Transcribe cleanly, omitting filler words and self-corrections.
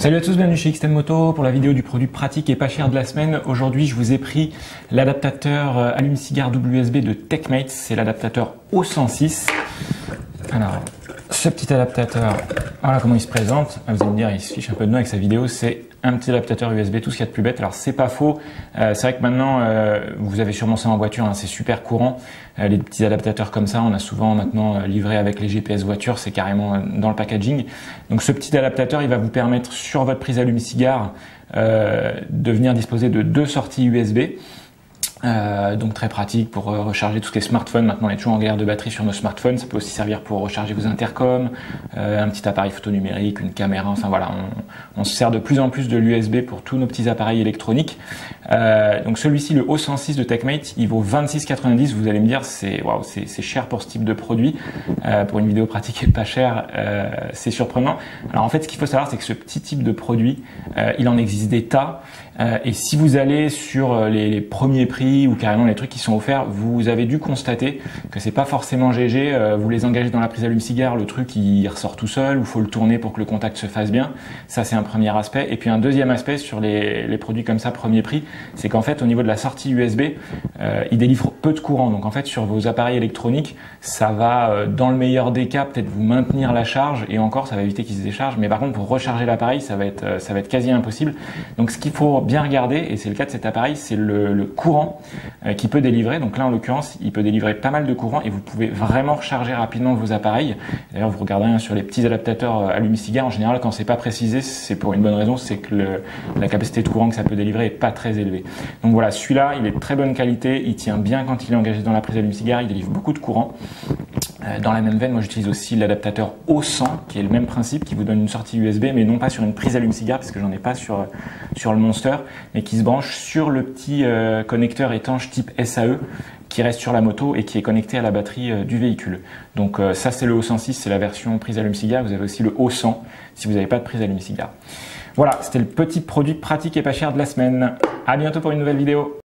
Salut à tous, bienvenue chez XTM Moto pour la vidéo du produit pratique et pas cher de la semaine. Aujourd'hui, je vous ai pris l'adaptateur allume-cigare double USB de TechMate. C'est l'adaptateur O106. Alors, ce petit adaptateur, voilà comment il se présente. Vous allez me dire, il se fiche un peu de nous avec sa vidéo. C'est un petit adaptateur USB, tout ce qu'il y a de plus bête. Alors, c'est pas faux. C'est vrai que maintenant, vous avez sûrement ça en voiture, hein, c'est super courant. Les petits adaptateurs comme ça, on a souvent maintenant livré avec les GPS voitures, c'est carrément dans le packaging. Donc, ce petit adaptateur, il va vous permettre sur votre prise allume-cigare de venir disposer de deux sorties USB. Donc très pratique pour recharger tout ce qui est smartphone. Maintenant on est toujours en galère de batterie sur nos smartphones. Ça peut aussi servir pour recharger vos intercoms, un petit appareil photo numérique, une caméra. Enfin voilà, on se sert de plus en plus de l'USB pour tous nos petits appareils électroniques. Donc celui-ci, le O106 de TechMate, il vaut 26,90. Vous allez me dire, c'est cher pour ce type de produit. Pour une vidéo pratique et pas cher, c'est surprenant. Alors en fait, ce qu'il faut savoir, c'est que ce petit type de produit, il en existe des tas. Et si vous allez sur les premiers prix ou carrément les trucs qui sont offerts, vous avez dû constater que c'est pas forcément GG. Vous les engagez dans la prise allume-cigare, le truc il ressort tout seul, ou faut le tourner pour que le contact se fasse bien. Ça c'est un premier aspect. Et puis un deuxième aspect sur les produits comme ça premier prix, c'est qu'en fait au niveau de la sortie USB, ils délivrent peu de courant. Donc en fait sur vos appareils électroniques, ça va dans le meilleur des cas peut-être vous maintenir la charge, et encore ça va éviter qu'il se décharge. Mais par contre pour recharger l'appareil, ça va être quasi impossible. Donc ce qu'il faut bien regarder, et c'est le cas de cet appareil, c'est le courant qui peut délivrer. Donc là en l'occurrence il peut délivrer pas mal de courant et vous pouvez vraiment recharger rapidement vos appareils. D'ailleurs vous regardez sur les petits adaptateurs allume-cigare, en général quand c'est pas précisé, c'est pour une bonne raison, c'est que la capacité de courant que ça peut délivrer est pas très élevée. Donc voilà, celui-là il est de très bonne qualité, il tient bien quand il est engagé dans la prise allume-cigare, il délivre beaucoup de courant. Dans la même veine, moi j'utilise aussi l'adaptateur O100 qui est le même principe, qui vous donne une sortie USB mais non pas sur une prise allume-cigare parce que j'en ai pas sur le Monster, mais qui se branche sur le petit connecteur étanche type SAE qui reste sur la moto et qui est connecté à la batterie du véhicule. Donc ça c'est le O106, c'est la version prise allume-cigare. Vous avez aussi le O100 si vous n'avez pas de prise allume-cigare. Voilà, c'était le petit produit pratique et pas cher de la semaine. À bientôt pour une nouvelle vidéo.